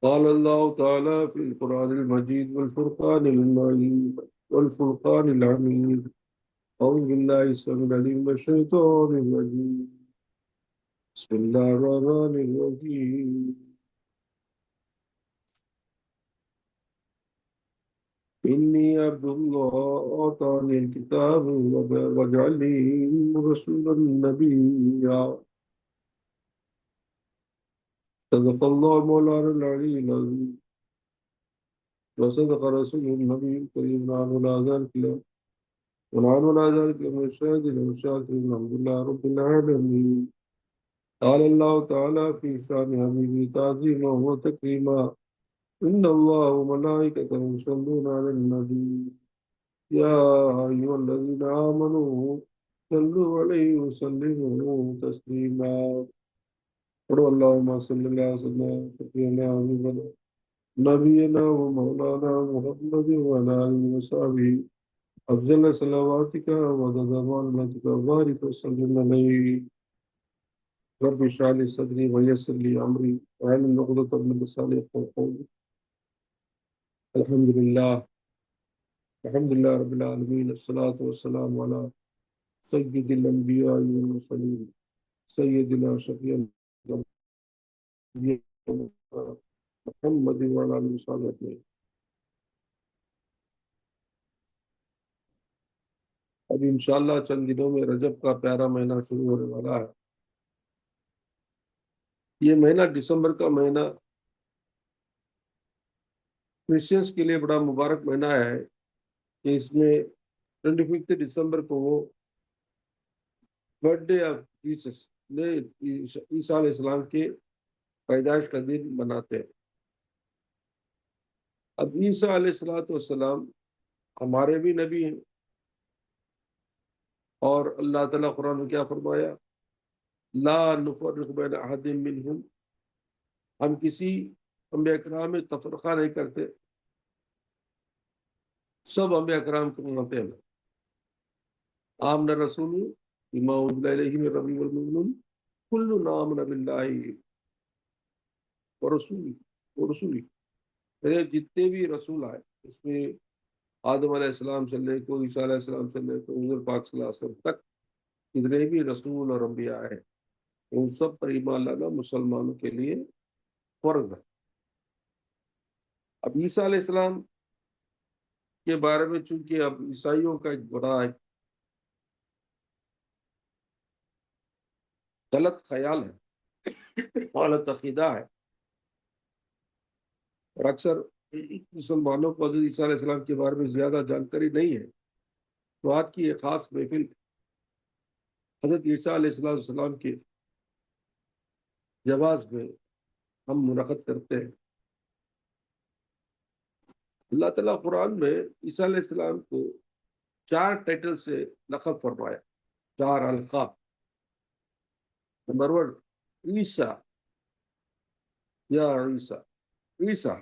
قال الله تعالى في القرآن المجيد والفرقان الحميد. أعوذ بالله السميع العليم من الشيطان الرجيم. بسم الله الرحمن الرحيم. إني عبد الله آتاني الكتاب وجعلني رسولا نبيا. صدق الله مولانا العلي العظيم وصدق رسوله النبي الكريم ونحن على ذلك من الشاهدين والشاكرين الحمد لله رب العالمين. قال الله تعالى في شان حبيبه تعظيما وتكريما إن الله وملائكته يصلون على النبي يا أيها الذين آمنوا صلوا عليه وسلموا تسليما. اللهم صل على سيدنا وسلم نبينا ومولانا محمد وعلى آله وصحبه أفضل صلواتك وعدد معلوماتك وبارك وسلم عليه. رب اشرح لي صدري ويسر لي أمري واحلل عقدة من لساني يفقهوا قولي. الحمد لله رب العالمين الصلاة والسلام على سيد الأنبياء والمرسلين سيدنا شفيع الأنبياء محمد وعلى آله وصحبه أجمعين. اب انشاءاللہ چند دنوں میں رجب کا پیارا مہینہ شروع ہونے والا ہے. یہ مہینہ دسمبر کا مہینہ کرسچنس کے لیے بڑا مبارک مہینہ ہے کہ اس میں 25 دسمبر کو وہ برتھ ڈے آف جیسس عیسیٰ علیہ السلام کے پیدائش کا دن مناتے ہیں. اب عیسیٰ علیہ السلام ہمارے بھی نبی ہیں اور اللہ تعالیٰ قرآن میں کیا فرمایا؟ لا نفرق بین احد منہم، ہم کسی انبیاء کرام میں تفرقہ نہیں کرتے، سب انبیاء کرام کو مانتے ہیں. آمن رسول بما انزل الیہ من ربہ والمؤمنون کل آمن باللہ ورسولہ. جتنے بھی رسول آئے اس میں آدم علیہ السلام سے لے کو عیسیٰ علیہ السلام سے لے کو حضور پاک صلی اللہ علیہ وسلم تک جتنے بھی رسول اور انبیاء آئے ان سب پر ایمان لانا مسلمانوں کے لیے فرض ہے. اب عیسیٰ علیہ السلام کے بارے میں چونکہ اب عیسائیوں کا ایک بڑا غلط خیال ہے، غلط عقیدہ ہے، اور اکثر مسلمانوں کو حضرت عیسیٰ علیہ السلام کے بارے میں زیادہ جانکاری نہیں ہے. تو آج کی ایک خاص محفل حضرت عیسیٰ علیہ السلام کے جواز میں ہم منعقد کرتے ہیں. اللہ تعالیٰ قرآن میں عیسیٰ علیہ السلام کو 4 ٹائٹل سے لقب فرمایا، 4 القاب. نمبر 1 عیسیٰ یا عیسیٰ، عیسیٰ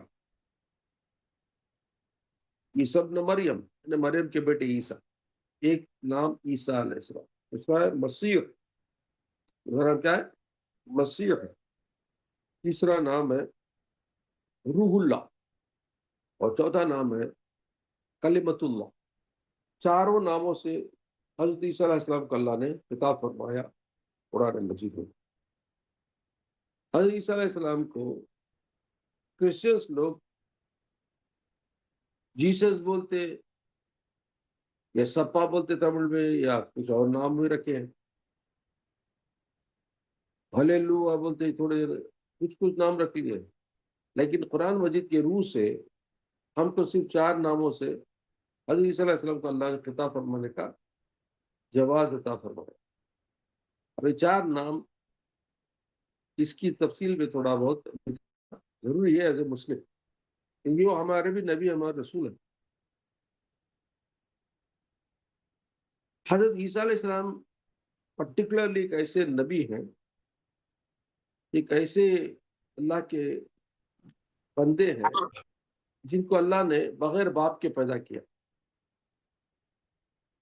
عیسیٰ ابن مریم، مریم کے بیٹے عیسیٰ. ایک نام عیسیٰ علیہ السلام، اس کا ہے مسیح، نام کیا ہے؟ مسیح ہے. تیسرا نام ہے روح اللہ، اور چوتھا نام ہے کلمت اللہ. چاروں ناموں سے حضرت عیسیٰ علیہ السلام کو اللہ نے خطاب فرمایا قرآن مجید میں. حضرت عیسیٰ علیہ السلام کو کرسچنس لوگ جیسس بولتے یا سپا بولتے تمل میں، یا کچھ اور نام بھی رکھے ہیں، ہلیلویا بولتے، تھوڑے کچھ نام رکھ لیے. لیکن قرآن مجید کے روح سے ہم کو صرف 4 ناموں سے حضرت عیسیٰ علیہ السلام کو اللہ نے خطاب فرمانے کا جواز عطا فرمایا. اب یہ 4 نام، اس کی تفصیل میں تھوڑا بہت ضروری ہے ایز اے مسلم، کیونکہ وہ ہمارے بھی نبی، ہمارے رسول ہیں. حضرت عیسیٰ علیہ السلام پرٹیکولرلی ایک ایسے نبی ہیں، ایک ایسے اللہ کے بندے ہیں جن کو اللہ نے بغیر باپ کے پیدا کیا.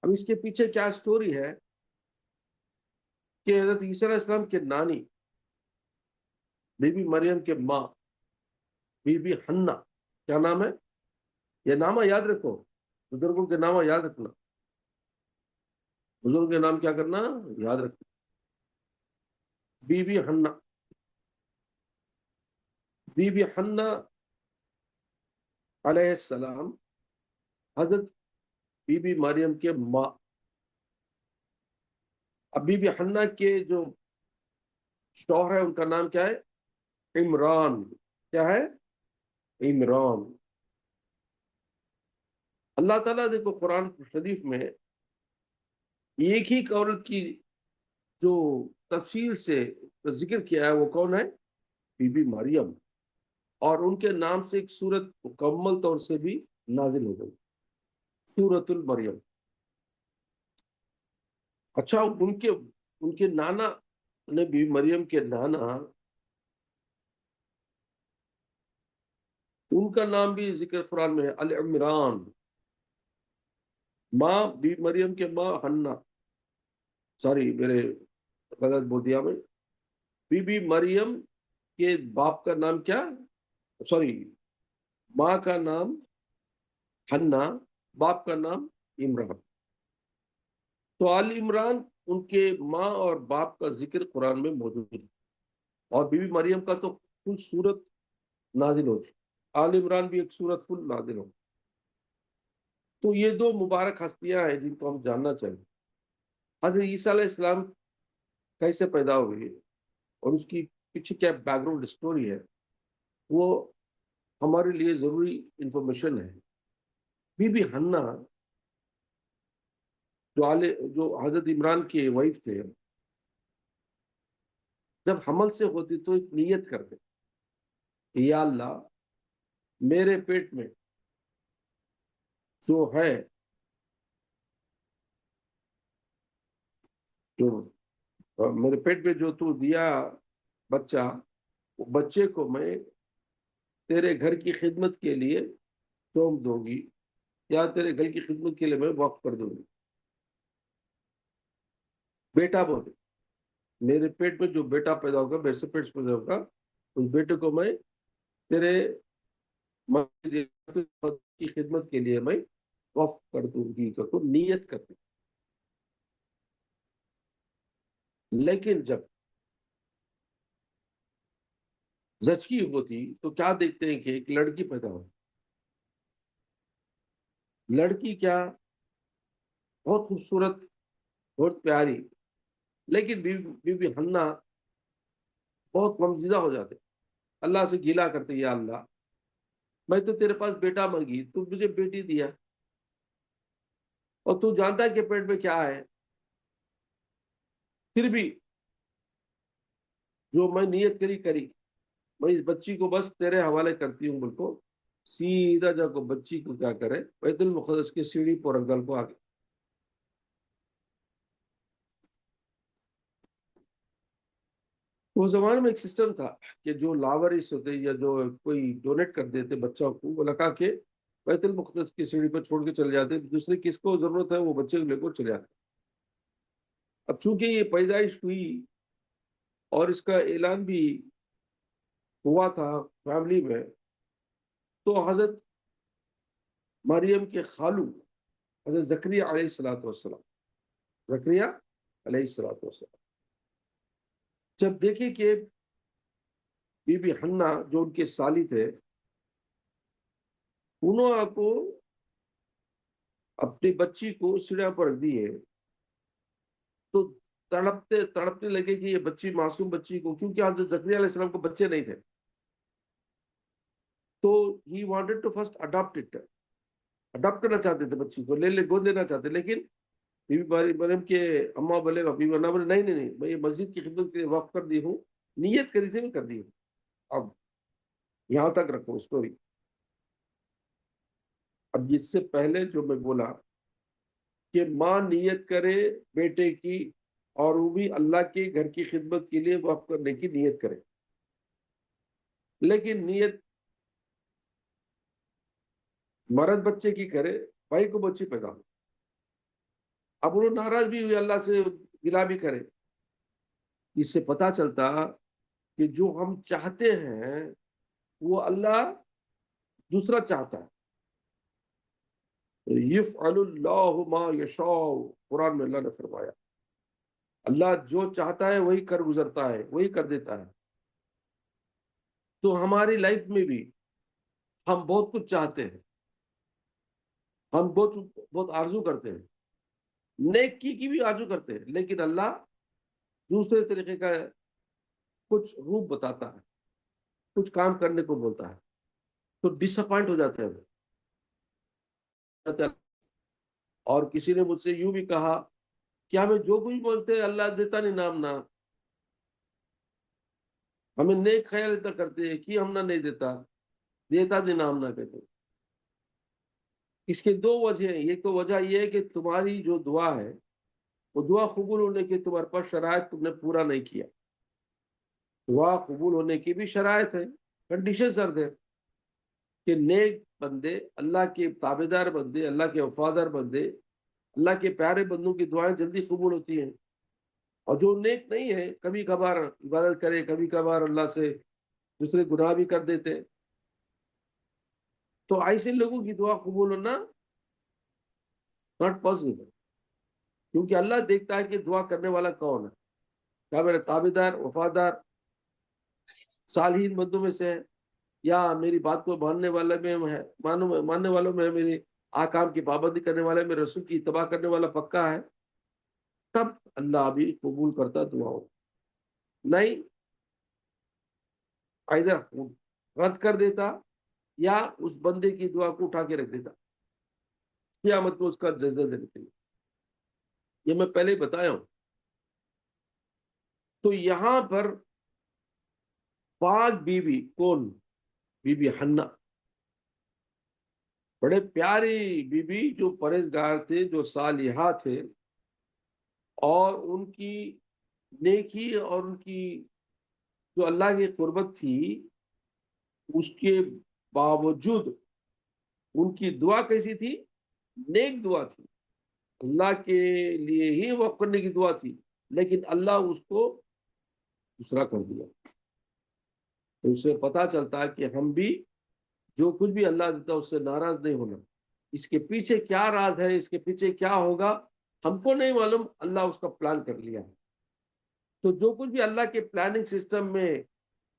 اب اس کے پیچھے کیا سٹوری ہے کہ حضرت عیسیٰ علیہ السلام کے نانی بی بی مریم کے ماں بی بی حنا، کیا نام ہے؟ یہ نامہ یاد رکھو، بزرگوں کے نامہ یاد رکھنا، بزرگوں کے نام کیا کرنا؟ یاد رکھنا. بی بی حنا، بی بی حنا علیہ السلام حضرت بی بی مریم کے ماں. اب بی بی حنا کے جو شوہر ہے ان کا نام کیا ہے؟ عمران. کیا ہے؟ عمران. اللہ تعالیٰ دیکھو قرآن شریف میں ایک ہی عورت کی جو تفصیل سے ذکر کیا ہے وہ کون ہے؟ بی بی مریم. اور ان کے نام سے ایک سورت مکمل طور سے بھی نازل ہو گئی، سورت المریم. اچھا، ان کے نانا نے بی بی مریم کے نانا، ان کا نام بھی ذکر قرآن میں ہے، العمران. ماں بی بی مریم کے ماں حنا، سوری میرے غلط بول دیا میں. بی بی مریم کے باپ کا نام کیا؟ سوری، ماں کا نام حنا، باپ کا نام عمران. تو آل عمران ان کے ماں اور باپ کا ذکر قرآن میں موجود ہے. اور بی بی مریم کا تو کل سورت نازل ہو چکی، آل عمران بھی ایک سورت فل نازل ہو. تو یہ دو مبارک ہستیاں ہیں جن کو ہم جاننا چاہیے. حضرت عیسیٰ علیہ السلام کیسے پیدا ہوئے اور اس کی پیچھے کیا بیک گراؤنڈ اسٹوری ہے، وہ ہمارے لیے ضروری انفارمیشن ہے. بی بی حنا جو حضرت عمران کے وائف تھے، جب حمل سے ہوتی تو ایک نیت کرتے کہ یا اللہ میرے پیٹ میں جو ہے، جو میرے پیٹ میں جو تو دیا بچہ، وہ بچے کو میں تیرے گھر کی خدمت کے لیے سونپ دوں گی، یا تیرے گھر کی خدمت کے لیے میں وقف کر دوں گی. بیٹا بولے میرے پیٹ میں جو بیٹا پیدا ہوگا، میرے سے پیٹ پیدا ہوگا، اس بیٹے کو میں تیرے کی خدمت کے لیے میں وقف کر دوں گی. تو نیت کرتے. لیکن جب زچگی ہوتی تو کیا دیکھتے ہیں کہ ایک لڑکی پیدا ہو. لڑکی کیا بہت خوبصورت، بہت پیاری. لیکن بی بی حنا بہت غمزدہ ہو جاتے، اللہ سے گیلا کرتے یا اللہ میں تو تیرے پاس بیٹا مانگی، تو مجھے بیٹی دیا، اور تو جانتا ہے کہ پیٹ میں کیا ہے. پھر بھی جو میں نیت کری، میں اس بچی کو بس تیرے حوالے کرتی ہوں. بول کو سیدھا جا کو بچی کو کیا کرے، بیت المقدس کی سیڑھی پر رکھ ڈال کو آگے. وہ زمانے میں ایک سسٹم تھا کہ جو لاوارث ہوتے یا جو کوئی ڈونیٹ کر دیتے بچوں کو، وہ لگا کے بیت المقدس کی سیڑھی پر چھوڑ کے چلے جاتے، دوسرے کس کو ضرورت ہے وہ بچے کو لے کر چلے جاتے. اب چونکہ یہ پیدائش ہوئی اور اس کا اعلان بھی ہوا تھا فیملی میں، تو حضرت مریم کے خالو حضرت زکریا علیہ الصلوۃ والسلام، زکریا علیہ الصلوۃ والسلام جب دیکھے کہ بی بی حنا جو ان کے سالی تھے، انہوں کو اپنی بچی کو سیڑھیاں پر رکھ دی ہے، تو تڑپتے تڑپنے لگے کہ یہ بچی، معصوم بچی کو، کیونکہ حضرت زکریا علیہ السلام کو بچے نہیں تھے، تو he wanted to first adapt it. Adapt کرنا چاہتے تھے بچی کو، گود لینا چاہتے، لیکن بی بی مریم کے اما بولے، بی بی بولے نہیں نہیں نہیں، میں یہ مسجد کی خدمت کے لیے وقف کر دی ہوں، نیت کری تھی میں کر دی ہوں. اب یہاں تک رکھو اسٹوری. اب اس سے پہلے جو میں بولا کہ ماں نیت کرے بیٹے کی، اور وہ بھی اللہ کے گھر کی خدمت کے لیے وقف کرنے کی نیت کرے، لیکن نیت مرد بچے کی کرے، بھائی کو بچی پیدا ہو. اب انہوں ناراض بھی ہوئے، اللہ سے گلا بھی کرے. اس سے پتا چلتا کہ جو ہم چاہتے ہیں وہ اللہ دوسرا چاہتا ہے. یفعل اللہ ما یشاء، قرآن میں اللہ نے فرمایا اللہ جو چاہتا ہے وہی کر گزرتا ہے، وہی کر دیتا ہے. تو ہماری لائف میں بھی ہم بہت کچھ چاہتے ہیں، ہم بہت بہت آرزو کرتے ہیں، نیکی کی بھی آرزو کرتے ہیں، لیکن اللہ دوسرے طریقے کا کچھ روپ بتاتا ہے، کچھ کام کرنے کو بولتا ہے، تو ڈس اپوائنٹ ہو جاتے ہیں. اور کسی نے مجھ سے یوں بھی کہا کہ ہمیں جو کچھ بولتے ہیں اللہ دیتا نہیں نام نہ، ہمیں نیک خیال اتنا کرتے ہیں کہ ہم نہ نہیں دیتا، دیتا نہیں نام نہ کہتے. اس کے دو وجہ ہیں. ایک تو وجہ یہ ہے کہ تمہاری جو دعا ہے وہ دعا قبول ہونے کی تمہارے پاس شرائط تم نے پورا نہیں کیا. دعا قبول ہونے کی بھی شرائط ہے، کنڈیشن سرد ہے کہ نیک بندے، اللہ کے تابعدار بندے، اللہ کے وفادار بندے، اللہ کے پیارے بندوں کی دعائیں جلدی قبول ہوتی ہیں. اور جو نیک نہیں ہے کبھی کبھار عبادت کرے، کبھی کبھار اللہ سے دوسرے گناہ بھی کر دیتے، تو ایسے لوگوں کی دعا قبول ہونا ناٹ پاسبل. کیونکہ اللہ دیکھتا ہے کہ دعا کرنے والا کون ہے، کیا میرے تابعدار وفادار صالحین بندوں میں سے ہے، یا میری بات کو ماننے والے میں ہے، ماننے والوں میں ہے، میری آکام کی پابندی کرنے والے میں، رسول کی اتباع کرنے والا پکا ہے، تب اللہ بھی قبول کرتا دعاؤں. نہیں ادھر رد کر دیتا یا اس بندے کی دعا کو اٹھا کے رکھ دیتا قیامت کو اس کا جزا دینے کے لیے. یہ میں پہلے ہی بتایا ہوں. تو یہاں پر پاک بی بی کون؟ بی بی حنا، بڑے پیاری بی بی جو پرہیزگار تھے، جو صالحہ تھے، اور ان کی نیکی اور ان کی جو اللہ کی قربت تھی، اس کے باوجود ان کی دعا کیسی تھی؟ نیک دعا تھی، اللہ کے لیے ہی وقف کرنے کی دعا تھی، لیکن اللہ اس کو دوسرا کر دیا. تو اس سے پتا چلتا ہے کہ ہم بھی جو کچھ بھی اللہ دیتا ہے اس سے ناراض نہیں ہونا. اس کے پیچھے کیا راز ہے، اس کے پیچھے کیا ہوگا ہم کو نہیں معلوم، اللہ اس کا پلان کر لیا ہے. تو جو کچھ بھی اللہ کے پلاننگ سسٹم میں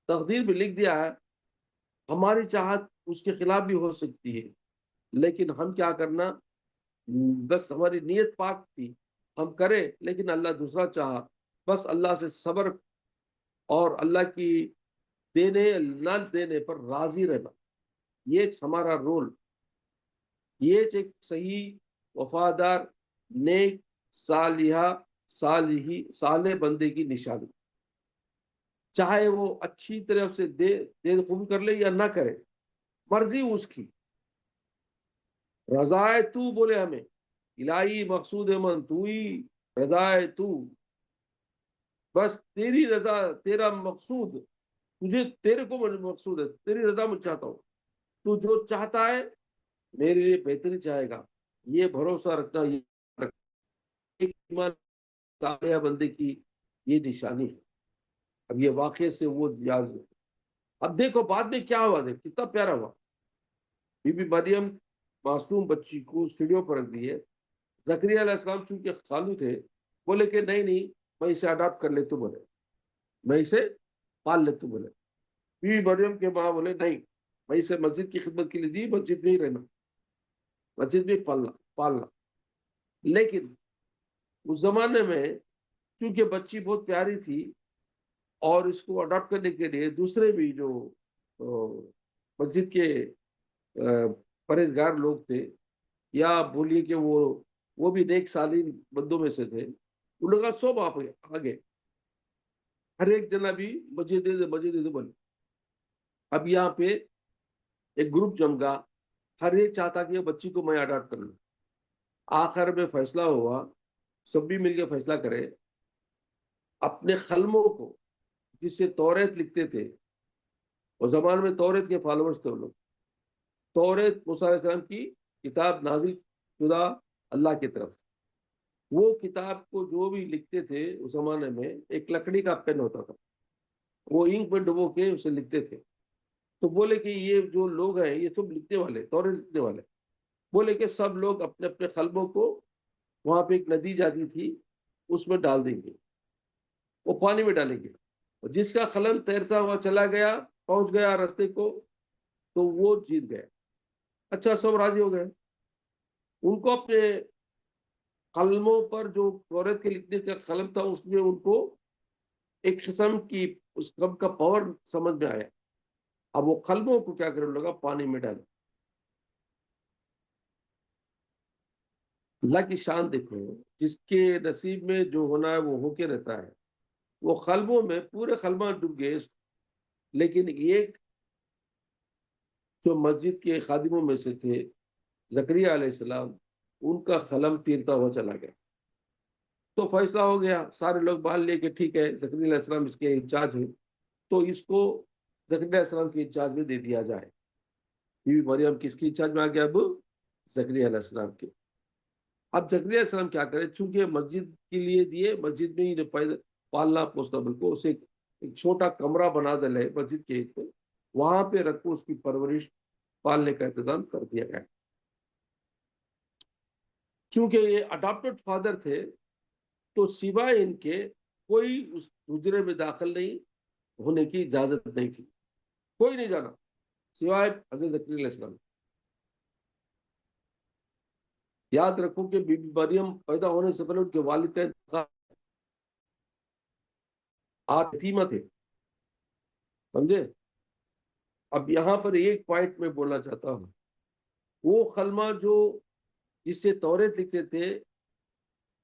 تقدیر میں لکھ دیا ہے، ہماری چاہت اس کے خلاف بھی ہو سکتی ہے، لیکن ہم کیا کرنا، بس ہماری نیت پاک تھی ہم کرے، لیکن اللہ دوسرا چاہا، بس اللہ سے صبر اور اللہ کی دینے نہ دینے پر راضی رہنا، یہ ہمارا رول. یہ ایک صحیح وفادار نیک صالحہ صالح بندے کی نشانی. چاہے وہ اچھی طرح سے دے قبول کر لے یا نہ کرے، مرضی اس کی. رضائے تو بولے ہمیں الہی مقصود من تو ہی، رضائے تو، بس تیری رضا، تیرا مقصود، تجھے تیرے کو مقصود ہے، تیری رضا میں چاہتا ہوں، تو جو چاہتا ہے میرے لیے بہتری چاہے گا. یہ بھروسہ رکھنا، یہ ایمان صالح بندے کی یہ نشانی ہے. اب یہ واقعے سے وہ یاد ہے. اب دیکھو بعد میں کیا ہوا، دیکھ کتنا پیارا ہوا. بی بی مریم معصوم بچی کو سیڑھیوں پر رکھ دیے. زکریا علیہ السلام چونکہ خالو تھے، بولے کہ نہیں نہیں میں اسے اڈاپٹ کر لیتا ہوں، بولے میں اسے پال لیتا ہوں. بولے بی بی مریم کے ماں بولے نہیں، میں اسے مسجد کی خدمت کے لیے دی، مسجد میں ہی رہنا، مسجد میں پالنا. لیکن اس زمانے میں چونکہ بچی بہت پیاری تھی، اور اس کو اڈاپٹ کرنے کے لیے دوسرے بھی جو مسجد کے پرہیزگار لوگ تھے، یا بولیے کہ وہ بھی نیک صالح بندوں میں سے تھے، ان لوگوں کا سب آگے ہر ایک جنا بھی مسجد دے بولے. اب یہاں پہ ایک گروپ جمگا، ہر ایک چاہتا کہ یہ بچی کو میں اڈاپٹ کر لوں. آخر میں فیصلہ ہوا، سب بھی مل کے فیصلہ کرے، اپنے خلموں کو جس سے توریت لکھتے تھے، اس زمانے میں توریت کے فالوورز تھے وہ لوگ. توریت موسیٰ علیہ السلام کی کتاب نازل شدہ اللہ کی طرف، وہ کتاب کو جو بھی لکھتے تھے اس زمانے میں ایک لکڑی کا پین ہوتا تھا، وہ انک میں ڈبو کے اسے لکھتے تھے. تو بولے کہ یہ جو لوگ ہیں یہ سب لکھنے والے، تورات لکھنے والے، بولے کہ سب لوگ اپنے اپنے قلموں کو وہاں پہ ایک ندی جاتی تھی اس میں ڈال دیں گے، وہ پانی میں ڈالیں گے، اور جس کا قلم تیرتا ہوا چلا گیا، پہنچ گیا راستے کو، تو وہ جیت گئے۔ اچھا، سب راضی ہو گئے۔ ان کو اپنے قلموں پر جو تورات کے لکھنے کا قلم تھا اس میں ان کو ایک قسم کی اس قلم کا پاور سمجھ میں آیا۔ اب وہ قلموں کو کیا کرنے لگا، پانی میں ڈالے۔ اللہ کی شان دیکھو، جس کے نصیب میں جو ہونا ہے وہ ہو کے رہتا ہے۔ وہ قلموں میں پورے قلمہ ڈوب گئے، لیکن ایک جو مسجد کے خادموں میں سے تھے زکریا علیہ السلام، ان کا قلم تیرتا ہوا چلا گیا۔ تو فیصلہ ہو گیا، سارے لوگ مان لیے کہ ٹھیک ہے زکریا علیہ السلام اس کے انچارج ہیں، تو اس کو زکریا علیہ السلام کے انچارج میں دے دیا جائے۔ بی بی مریم کس کی انچارج میں آ گیا؟ اب زکریا علیہ السلام کے۔ اب زکریا علیہ السلام کیا کرے، چونکہ مسجد کے لیے دیے، مسجد میں ہی پالنا پوسنا، کو اسے ایک چھوٹا کمرہ بنا دے مسجد کے ایک، وہاں پہ رکھو، اس کی پرورش پالنے کا انتظام کر دیا گیا۔ چونکہ یہ اڈاپٹڈ فادر تھے تو سوائے ان کے کوئی اس حجرے میں داخل نہیں ہونے کی اجازت نہیں تھی، کوئی نہیں جانا سوائے حضرت زکریا علیہ السلام۔ یاد رکھو کہ بی بی مریم پیدا ہونے سے پہلے ان کے والدین آپ یتیمہ تھے، سمجھے؟ اب یہاں پر ایک پوائنٹ میں بولنا چاہتا ہوں، وہ قلمہ جو جس سے تورات لکھتے تھے،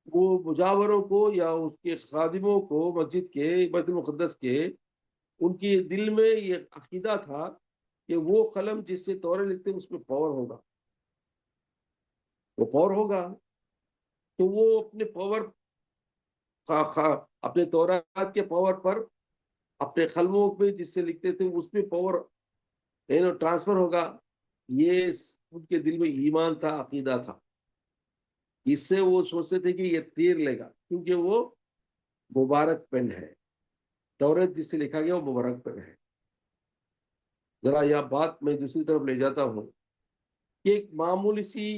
وہ مجاوروں کو یا اس کے خادموں کو مسجد کے، بیت المقدس کے، ان کی دل میں یہ عقیدہ تھا کہ وہ قلم جس سے تورات لکھتے اس میں پاور ہوگا، وہ پاور ہوگا، تو وہ اپنے پاور، اپنے تورات کے پاور پر، اپنے قلموں پہ جس سے لکھتے تھے اس میں پاور ٹرانسفر ہوگا۔ یہ ان کے دل میں ایمان تھا، عقیدہ تھا، اس سے وہ سوچتے تھے کہ یہ تیر لے گا، کیونکہ وہ مبارک پین ہے، تورات جس سے لکھا گیا وہ مبارک پین ہے۔ ذرا یہ بات میں دوسری طرف لے جاتا ہوں کہ ایک معمولی سی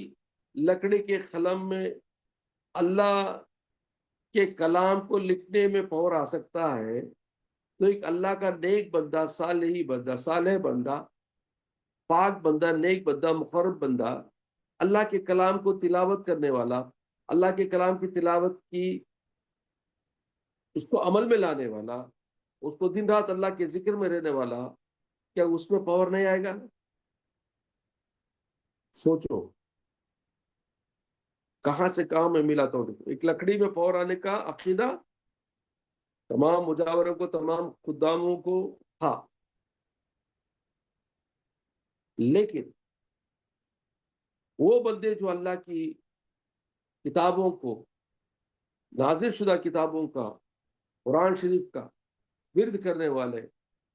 لکڑی کے قلم میں اللہ کے کلام کو لکھنے میں پاور آ سکتا ہے، تو ایک اللہ کا نیک بندہ، صالح بندہ، پاک بندہ، نیک بندہ، مقرب بندہ، اللہ کے کلام کو تلاوت کرنے والا، اللہ کے کلام کی تلاوت کی، اس کو عمل میں لانے والا، اس کو دن رات اللہ کے ذکر میں رہنے والا، کیا اس میں پاور نہیں آئے گا؟ سوچو کہاں سے کہاں میں ملاتا ہوں۔ ایک لکڑی میں پاور آنے کا عقیدہ تمام مجاوروں کو، تمام خداموں کو تھا، لیکن وہ بندے جو اللہ کی کتابوں کو، نازل شدہ کتابوں کا، قرآن شریف کا ورد کرنے والے،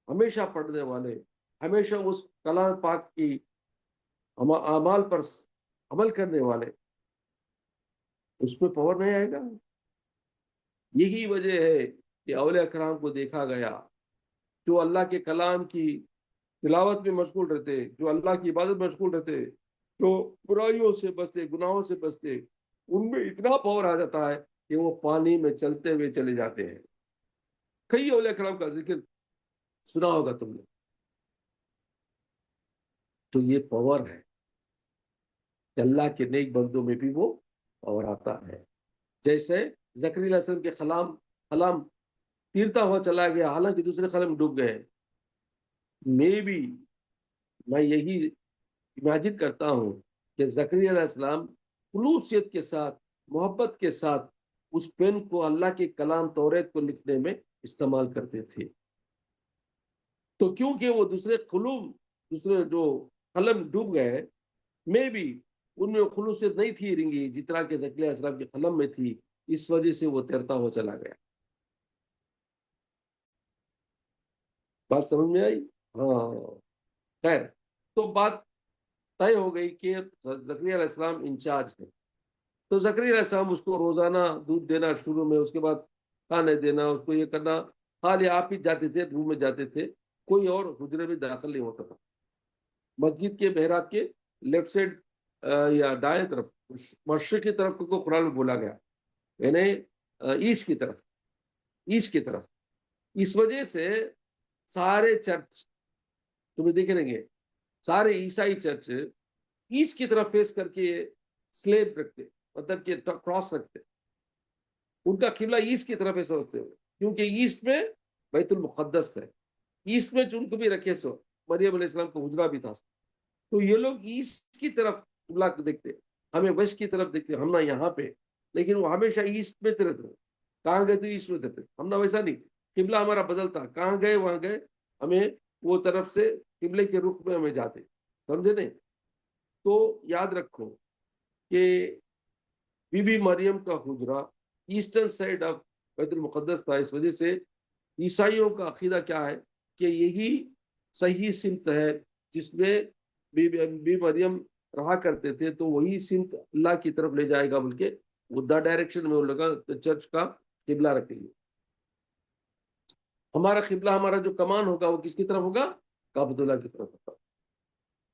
ہمیشہ پڑھنے والے، ہمیشہ اس کلام پاک کی اعمال پر عمل کرنے والے، اس پہ پاور نہیں آئے گا۔ یہی وجہ ہے کہ اولیاء کرام کو دیکھا گیا جو اللہ کے کلام کی تلاوت میں مشغول رہتے، جو اللہ کی عبادت میں مشغول رہتے، جو برائیوں سے بچتے، گناہوں سے بچتے، ان میں اتنا پاور آ جاتا ہے کہ وہ پانی میں چلتے ہوئے چلے جاتے ہیں۔ کئی اولیاء کرام کا ذکر سنا ہوگا تم نے۔ تو یہ پاور ہے کہ اللہ کے نیک بندوں میں بھی وہ پاور آتا ہے۔ جیسے زکریا علیہ السلام کے قلم تیرتا ہوا چلا گیا، حالانکہ دوسرے قلم ڈوب گئے۔ میں یہی امیجن کرتا ہوں کہ زکریا علیہ السلام خلوصیت کے ساتھ، محبت کے ساتھ اس پین کو اللہ کے کلام تورات کو لکھنے میں استعمال کرتے تھے۔ تو کیونکہ وہ دوسرے جو قلم ڈوب گئے، میں بھی ان میں خلوصیت نہیں تھی رنگی جتنا کہ زکریا علیہ السلام کے قلم میں تھی، اس وجہ سے وہ تیرتا ہوا چلا گیا۔ بات سمجھ میں آئی؟ ہاں، خیر، تو بات طے ہو گئی کہ زکریا علیہ السلام انچارج ہے۔ تو زکریا علیہ السلام اس کو روزانہ دودھ دینا شروع میں، اس کے بعد کھانے دینا، اس کو یہ کرنا، خالی آپ ہی جاتے تھے، روم میں جاتے تھے، کوئی اور حجرے میں داخل نہیں ہوتا تھا. مسجد کے محراب کے لیفٹ سائڈ یا دائیں طرف مشرق کی طرف کو قرآن میں بولا گیا، یعنی ایسٹ کی طرف، ایسٹ کی طرف. اس وجہ سے سارے چرچ تمہیں دیکھ رہیں گے، سارے عیسائی چرچ ایسٹ کی طرف فیس کر کے سلیب رکھتے، مطلب کہ کراس رکھتے. ان کا قبلہ ایسٹ کی طرف ہے سمجھتے ہوئے، کیونکہ ایسٹ میں بیت المقدس ہے. ایسٹ میں جن کو بھی رکھے سو مریم علیہ السلام کا حجرہ بھی تھا. تو یہ لوگ ایسٹ کی طرف قبلہ دیکھتے، ہمیں ویسٹ کی طرف دیکھتے، ہم نہ یہاں پہ، لیکن وہ ہمیشہ ایسٹ میں رہتے. کہاں گئے تو ایسٹ میں رہتے، ہم نہ ویسا نہیں. قبلہ ہمارا بدلتا، کہاں گئے وہاں گئے، ہمیں وہ طرف سے قبلے کے رخ میں ہمیں جاتے. سمجھے نہیں؟ تو یاد رکھو کہ بی بی مریم کا حجرہ ایسٹرن سائڈ آف بیت المقدس تھا. اس وجہ سے عیسائیوں کا عقیدہ کیا ہے کہ یہی صحیح سمت ہے جس میں بی مریم رہا کرتے تھے، تو وہی سمت اللہ کی طرف لے جائے گا، بلکہ وہ دا ڈائریکشن میں وہ لگا چرچ کا قبلہ رکھیں گے. ہمارا قبلہ، ہمارا جو کمان ہوگا وہ کس کی طرف ہوگا؟ کعبۃ اللہ کی طرف ہوگا.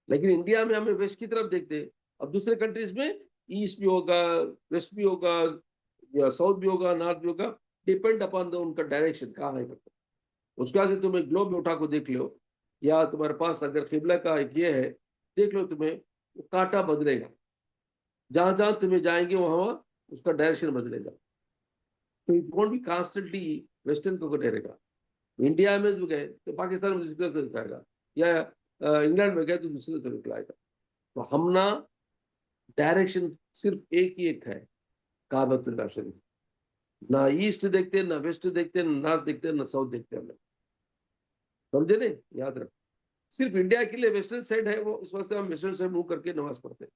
لیکن انڈیا میں ہمیں ویسٹ کی طرف دیکھتے ہیں، اب دوسرے کنٹریز میں ایسٹ بھی ہوگا، ویسٹ بھی ہوگا، یا ساؤتھ بھی ہوگا، نارتھ بھی ہوگا، ڈیپینڈ اپان ان کا ڈائریکشن کہاں ہے. اس کے بعد تم ایک گلوب میں اٹھا کو دیکھ لو، یا تمہارے پاس اگر قبلہ کا ایک یہ ہے دیکھ لو، تمہیں وہ کانٹا بدلے گا، جہاں جہاں تمہیں جائیں گے وہاں اس کا ڈائریکشن بدلے گا. تو it won't be constantly western کو ٹھہرے گا. انڈیا میں جو گئے تو پاکستان میں دوسری طرف سے دکھائے گا، یا انگلینڈ میں گئے تو دوسری طرف دکھائے گا. تو ہم نہ ڈائریکشن صرف ایک ہی ایک ہے، کعبۃ اللہ شریف. نہ ایسٹ دیکھتے، نہ ویسٹ دیکھتے، نہ نارتھ دیکھتے، نہ ساؤتھ دیکھتے. ہمیں سمجھے نہیں؟ یاد رکھ، صرف انڈیا کے لیے ویسٹرن سائڈ ہے وہ، اس واسطے ہم ویسٹرن سائڈ منہ کر کے نماز پڑھتے ہیں.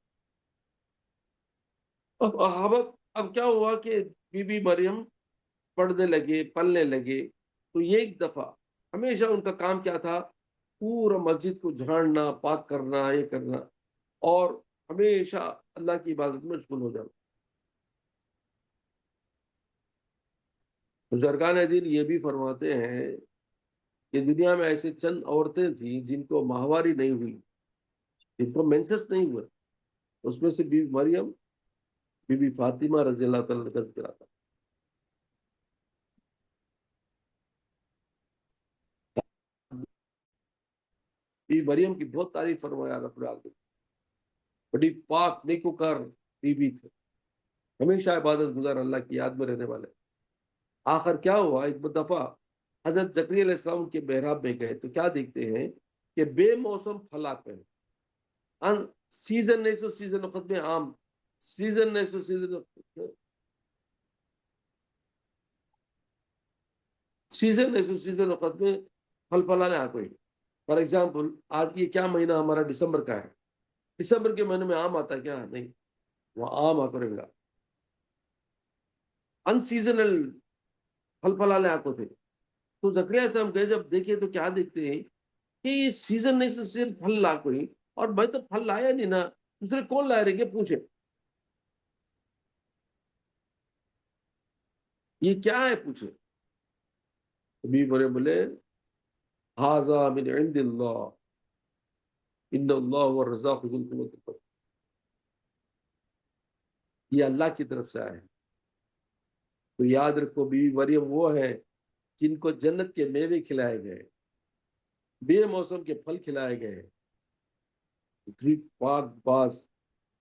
اب کیا ہوا کہ بی بی مریم پڑھنے لگے، پلنے لگے. تو یہ ایک دفعہ ہمیشہ ان کا کام کیا تھا؟ پورا مسجد کو جھاڑنا، پاک کرنا، یہ کرنا، اور ہمیشہ اللہ کی عبادت میں مشغول ہو جانا. بزرگان دین یہ بھی فرماتے ہیں کہ دنیا میں ایسے چند عورتیں تھیں جن کو ماہواری نہیں ہوئی، جن کو مینسس نہیں ہوا. اس میں سے بی بی مریم، بی بی فاطمہ رضی اللہ تعالیٰ کا ذکر آتا. بی بی مریم کی بہت تعریف فرمایا رب العالمین، بڑی پاک نیکوکار بی بی تھے، ہمیشہ عبادت گزار، اللہ کی یاد میں رہنے والے. آخر کیا ہوا؟ ایک دفعہ حضرت زکریا علیہ السلام کے محراب میں گئے تو کیا دیکھتے ہیں کہ بے موسم پھل آتے ہیں. ان سیزن نہیں سو سیزن وقت میں آم، سیزن نہیں سو سیزن نہیں سو سیزن وقت میں پھل پھلانے آ کوئی. فار ایگزامپل آج یہ کیا مہینہ ہمارا دسمبر کا ہے، دسمبر کے مہینے میں آم آتا ہے کیا؟ نہیں، وہ آم آ کرے گا. ان سیزنل پھل پھلانے آ کو تھے. تو زکریا سے ہم گئے جب دیکھے تو کیا دیکھتے ہیں کہ یہ سیزن نہیں سے صرف پھل لا کوئی، اور میں تو پھل لایا نہیں نا، دوسرے کون لائے رہیں گے؟ پوچھے یہ کیا ہے، پوچھے. ابھی بڑے بولے ہاذا من عند اللہ ان اللہ هو الرزاق ذو القوة المتين. یہ اللہ کی طرف سے آئے. تو یاد رکھو بی بی مریم وہ ہے جن کو جنت کے میوے کھلائے گئے، بے موسم کے پھل کھلائے گئے. اتنی پاک باز،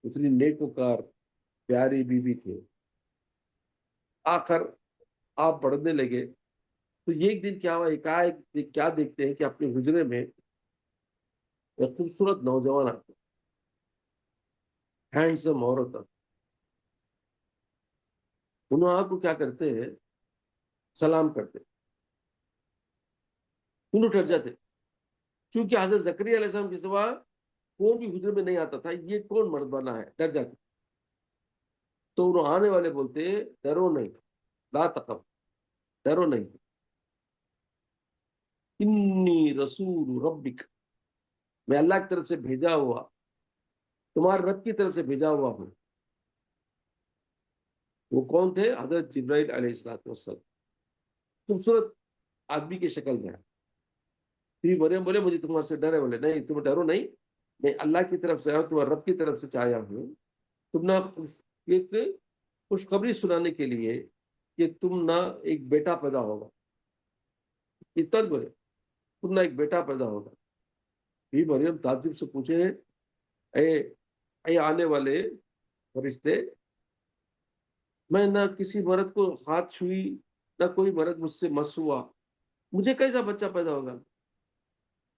اتنی نیکوکار پیاری بی بی تھے. آخر آپ بڑھنے لگے تو یہ ایک دن کیا ہوا، ایک کیا دیکھتے ہیں کہ اپنے حجرے میں ایک خوبصورت نوجوان آتے، ہینڈسم عورت. انہوں آپ کو کیا کرتے ہیں؟ سلام کرتے، انہوں ڈر جاتے، چونکہ حضرت زکریا علیہ السلام کے سوا کوئی بھی حجرے میں نہیں آتا تھا. یہ کون مرد بنا ہے؟ ڈر جاتے. تو انہوں آنے والے بولتے ڈرو نہیں، لا تقف، ڈرو نہیں، انی رسول ربک، میں اللہ کی طرف سے بھیجا ہوا، تمہارے رب کی طرف سے بھیجا ہوا ہوں. وہ کون تھے؟ حضرت جبرائیل علیہ السلام، خوبصورت آدمی کی شکل میں. پھر مریم بولے مجھے تمہارے سے ڈر ہے، بولے نہیں تم ڈرو نہیں، میں اللہ کی طرف سے آیا ہوں، تمہارے رب کی طرف سے آیا ہوں، تم نہ ایک خوشخبری سنانے کے لیے کہ تم نہ ایک بیٹا پیدا ہوگا، اتنا بولے تم نہ ایک بیٹا پیدا ہوگا۔ پھر مریم تعجب سے پوچھے اے اے آنے والے فرشتے، میں نہ کسی مرد کو ہاتھ چھوئی، نہ کوئی مرد مجھ سے مس ہوا، مجھے کیسا بچہ پیدا ہوگا؟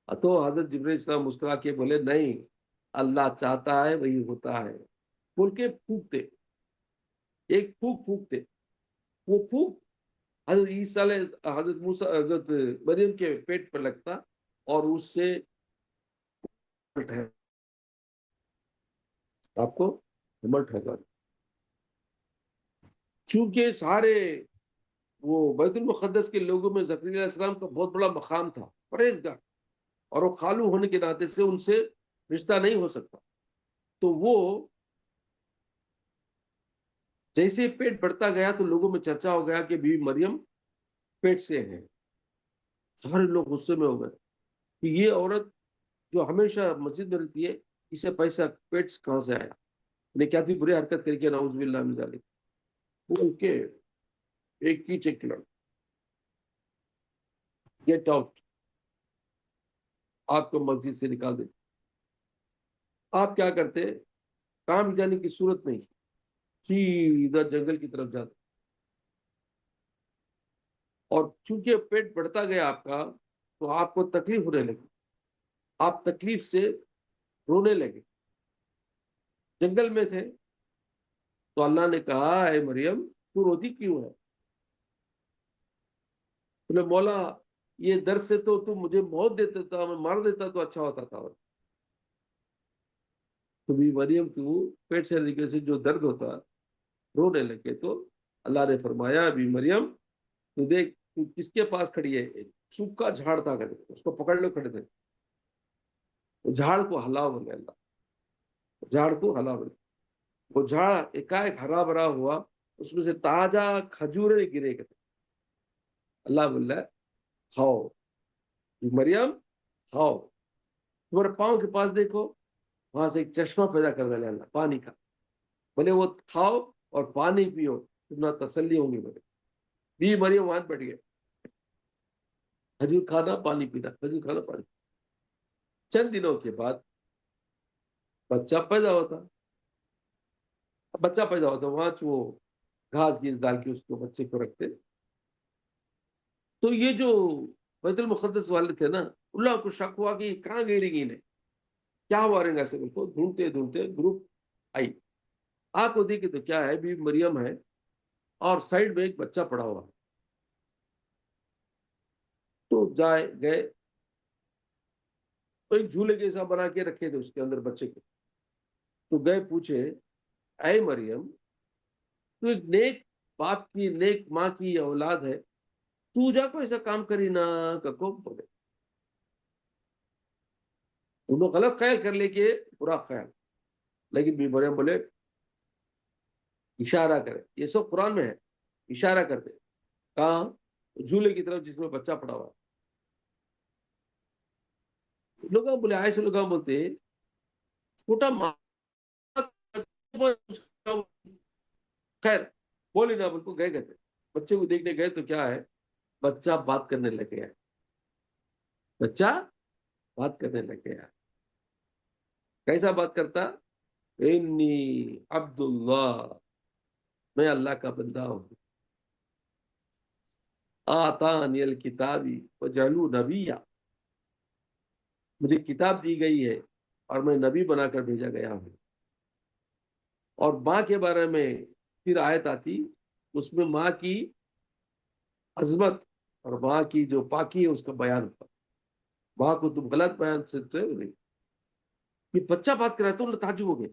تو حضرت جبرائیل السلام مسکرا کے بولے نہیں، اللہ چاہتا ہے وہی ہوتا ہے، بول کے پھونکتے، ایک پھونک پھونکتے، وہ پھونک حضرت عیسیٰ حضرت موسیٰ حضرت مریم کے پیٹ پر لگتا اور اس سے آپ کو ہمٹ ہے۔ چونکہ سارے وہ بیت المقدس کے لوگوں میں زکریا علیہ السلام کا بہت بڑا مقام تھا، پرہیزگار، اور وہ خالو ہونے کے ناطے سے ان سے رشتہ نہیں ہو سکتا، تو وہ جیسے پیٹ بڑھتا گیا تو لوگوں میں چرچا ہو گیا کہ بیوی مریم پیٹ سے ہے، سارے لوگ غصے میں ہو گئے کہ یہ عورت جو ہمیشہ مسجد میں رہتی ہے، اسے پیسہ پیٹ کہاں سے آیا، انہیں کیا تھی بری حرکت کر کے، نعوذ باللہ من ذالک، بول کے ایک کی چیک کلر گیٹ آؤٹ، آپ کو مسجد سے نکال دیتے۔ آپ کیا کرتے؟ کام جانے کی صورت نہیں، سیدھا جنگل کی طرف جاتے، اور چونکہ پیٹ بڑھتا گیا آپ کا تو آپ کو تکلیف ہونے لگی، آپ تکلیف سے رونے لگے، جنگل میں تھے تو اللہ نے کہا اے مریم تو روتی کیوں ہے؟ بولے مولا یہ درد سے تو مجھے موت دیتا تھا، میں مار دیتا تو اچھا ہوتا تھا۔ تو بھی مریم کو پیٹ سے طریقے سے جو درد ہوتا رونے لگے، تو اللہ نے فرمایا ابھی مریم تو دیکھ تو کس کے پاس کھڑی ہے، ایک سوکھا جھاڑ تھا، کہتے اس کو پکڑ لو، کھڑے تھے، جھاڑ کو ہلاؤ، بولے اللہ جھاڑ کو ہلا، بولے وہ جھاڑ ایک ہرا بھرا ہوا، اس میں سے تازہ کھجورے گرے، کہتے اللہ بول رہا ہے کھاؤ مریم کھاؤ، تمہارے پاؤں کے پاس دیکھو، وہاں سے ایک چشمہ پیدا کر دے اللہ پانی کا، بولے وہ کھاؤ اور پانی پیو، تمہارا تسلی ہوں گی، بولے بھی مریم وہاں بیٹھ گئے، کھجور کھانا پانی پینا، کھجور کھانا پانی، چند دنوں کے بعد بچہ پیدا ہوتا، بچہ پیدا ہوتا وہاں وہ گھاس گھیس ڈال کے اس کو بچے کو رکھتے۔ تو یہ جو بیت المقدس والے تھے نا، اللہ کو شک ہوا کہ کہاں گئی رہی انہیں، کیا ہوا رہیں گا، سے ان کو ڈھونڈتے ڈھونڈتے گروپ آئی، آپ کو دیکھے تو کیا ہے، بھی مریم ہے اور سائڈ میں ایک بچہ پڑا ہوا ہے، تو جائے گئے، تو ایک جھولے جیسا بنا کے رکھے تھے اس کے اندر بچے کے، تو گئے پوچھے اے مریم تو ایک نیک باپ کی نیک ماں کی اولاد ہے، تو جا کو ایسا کام کری نہ ککو بولے، انہوں غلط خیال کر لے کے برا خیال، لیکن بھی مریم بولے اشارہ کرے، یہ سب قرآن میں ہے، اشارہ کرتے کہاں، جھولے کی طرف جس میں بچہ پڑا ہوا، لوگ بولے آئے لوگ بولتے چھوٹا ماں، خیر بولے نہ بول کو گئے گئے تھے، بچے کو دیکھنے گئے تو کیا ہے، بچہ بات کرنے لگ گیا، بچہ بات کرنے لگ گیا، کیسا بات کرتا، انی عبد اللہ، میں اللہ کا بندہ ہوں، آتانی الکتابی وجعلوا نبیا، مجھے کتاب دی گئی ہے اور میں نبی بنا کر بھیجا گیا ہوں، اور ماں کے بارے میں پھر آیت آتی، اس میں ماں کی عظمت اور ماں کی جو پاکی ہے اس کا بیان ہوتا، ماں کو تم غلط بیان سکتے ہو نہیں، یہ بچہ بات کر رہا ہے تو تعجب ہو گئے،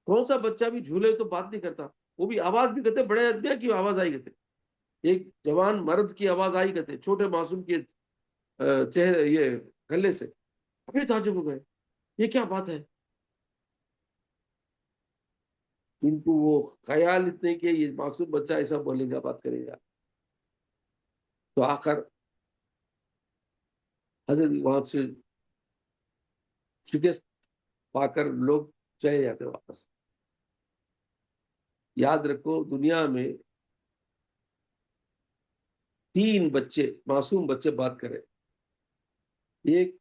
کون سا بچہ بھی جھولے تو بات نہیں کرتا، وہ بھی آواز بھی کرتے، بڑے آدمی کی آواز آئی کرتے، ایک جوان مرد کی آواز آئی کرتے چھوٹے معصوم کے چہرے یہ گلے سے، ابھی تعجب ہو گئے یہ کیا بات ہے، ان کو وہ خیال اتنے کہ یہ معصوم بچہ ایسا بولے گا، بات کرے گا، تو آخر حضرت وہاں سے شکست پا کر لوگ چلے جاتے واپس. یاد رکھو دنیا میں 3 بچے معصوم بچے بات کرے، ایک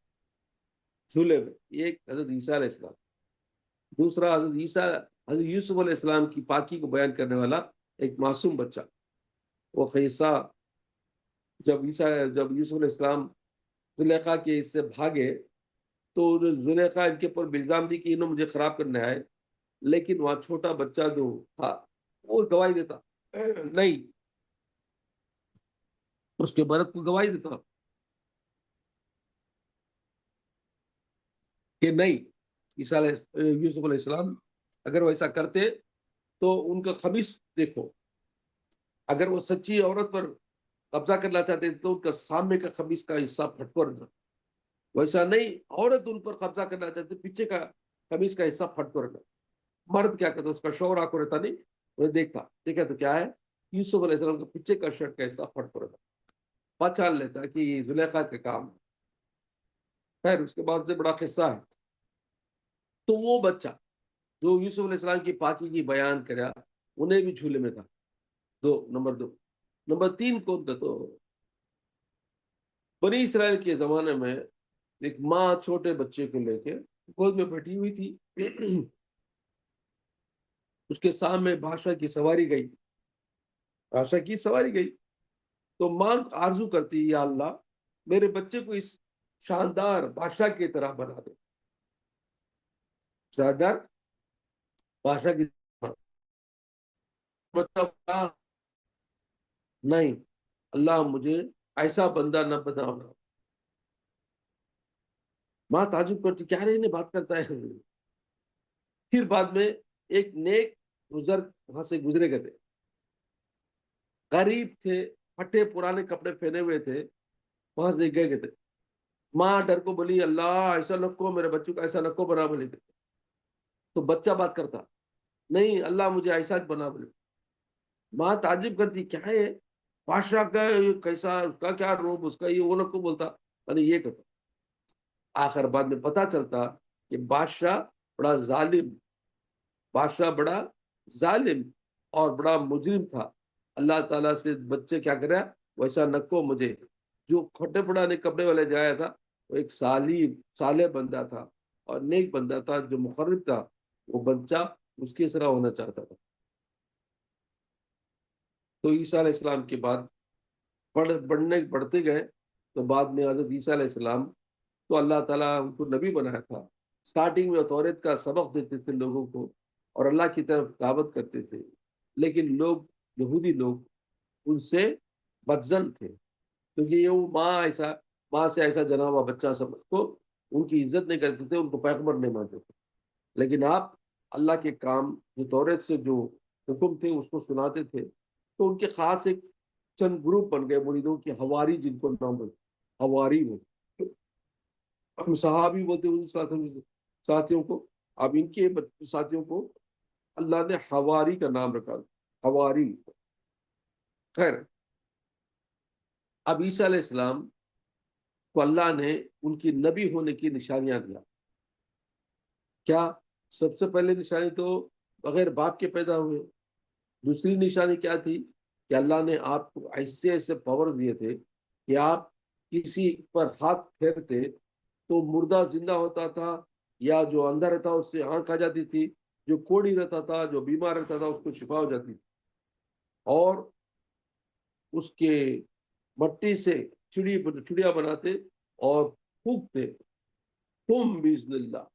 جھولے میں، ایک حضرت عیسیٰ علیہ السلام، دوسرا حضرت یوسف علیہ السلام کی پاکی کو بیان کرنے والا ایک معصوم بچہ. وہ قیصہ جب یوسف علیہ السلام زلیخا کے اس سے بھاگے تو زلیخا ان کے اوپر الزام دی کہ انہوں مجھے خراب کرنے آئے، لیکن وہاں چھوٹا بچہ جو تھا وہ گواہی دیتا نہیں، اس کے برت کو گواہی دیتا کہ نہیں، یوسف علیہ السلام اگر وہ ایسا کرتے تو ان کا خبیث دیکھو، اگر وہ سچی عورت پر قبضہ کرنا چاہتے تھے تو ان کا سامنے کا خبیث کا حصہ پھٹکرنا، ویسا نہیں، عورت ان پر قبضہ کرنا چاہتے پیچھے کا خبیث کا حصہ پھٹکرنا. مرد کیا کرتا، اس کا شوہر آ کو رہتا نہیں، وہ دیکھا تو کیا ہے، یوسف علیہ السلام کا پیچھے کا شرٹ کا حصہ پھٹکرنا، پہچان لیتا کہ یہ زلیخا کا کام. خیر اس کے بعد سے بڑا قصہ ہے. تو وہ بچہ جو یوسف علیہ السلام کی پاکی کی بیان کرا انہیں بھی جھولے میں تھا. نمبر 2. نمبر 3 کون تھا؟ تو بنی اسرائیل کے زمانے میں ایک ماں چھوٹے بچے کو لے کے گود میں بیٹھی ہوئی تھی، اس کے سامنے بادشاہ کی سواری گئی، تو ماں آرزو کرتی یا اللہ میرے بچے کو اس شاندار بادشاہ کی طرح بنا دے، شاندار بادشاہ کی طرح. بچہ نہیں، اللہ مجھے ایسا بندہ نہ بنانا. ماں تعجب کرتی کیا رہے انہیں بات کرتا ہے. پھر بعد میں ایک نیک بزرگ وہاں سے گزرے گئے تھے، غریب تھے، پھٹے پرانے کپڑے پہنے ہوئے تھے، وہاں سے گئے تھے. ماں ڈر کو بولی اللہ ایسا نکو، میرے بچوں کو ایسا نکو بنا بولے. تو بچہ بات کرتا نہیں، اللہ مجھے ایسا بنا بولے. ماں تعجب کرتی کیا ہے بادشاہ کا کیسا، اس کا کیا روب، اس کا یہ وہ نکو بولتا، یعنی یہ کرتا. آخر بعد میں پتا چلتا کہ بادشاہ بڑا ظالم اور بڑا مجرم تھا. اللہ تعالیٰ سے بچے کیا کرا، ویسا نکو مجھے. جو کھٹے پڑانے کپڑے والے جایا تھا وہ ایک صالح بندہ تھا اور نیک بندہ تھا جو مقرب تھا، وہ بچہ اس کی طرح ہونا چاہتا تھا. تو عیسیٰ علیہ السلام کے بعد بڑھتے گئے، تو بعد میں حضرت عیسیٰ علیہ السلام تو اللہ تعالیٰ ان کو نبی بنایا تھا. سٹارٹنگ میں توریت کا سبق دیتے تھے لوگوں کو اور اللہ کی طرف دعوت کرتے تھے، لیکن یہودی لوگ ان سے بدظن تھے، کیونکہ یہ وہ ماں سے ایسا جنا ہوا بچہ سب کو ان کی عزت نہیں کرتے تھے، ان کو پیغمبر نہیں مانتے تھے. لیکن آپ اللہ کے کام جو توریت سے جو حکم تھے اس کو سناتے تھے، تو ان کے خاص ایک چند گروپ بن گئے مریدوں کی، حواری جن کو نام بولتے حواری ہو. ہم صحابی بولتے ہیں ساتھیوں کو، اب ان کے ساتھیوں کو اللہ نے حواری کا نام رکھا، حواری. خیر اب عیسیٰ علیہ السلام کو اللہ نے ان کی نبی ہونے کی نشانیاں دیا. کیا؟ سب سے پہلے نشانی تو بغیر باپ کے پیدا ہوئے. دوسری نشانی کیا تھی کہ اللہ نے آپ کو ایسے پاور دیے تھے کہ آپ کسی پر ہاتھ پھیرتے تو مردہ زندہ ہوتا تھا، یا جو اندھا رہتا اس سے آنکھ آ جاتی تھی، جو کوڑی رہتا تھا، جو بیمار رہتا تھا اس کو شفا ہو جاتی تھی. اور اس کے مٹی سے چڑیا بناتے اور پھونکتے، تم باذن اللہ.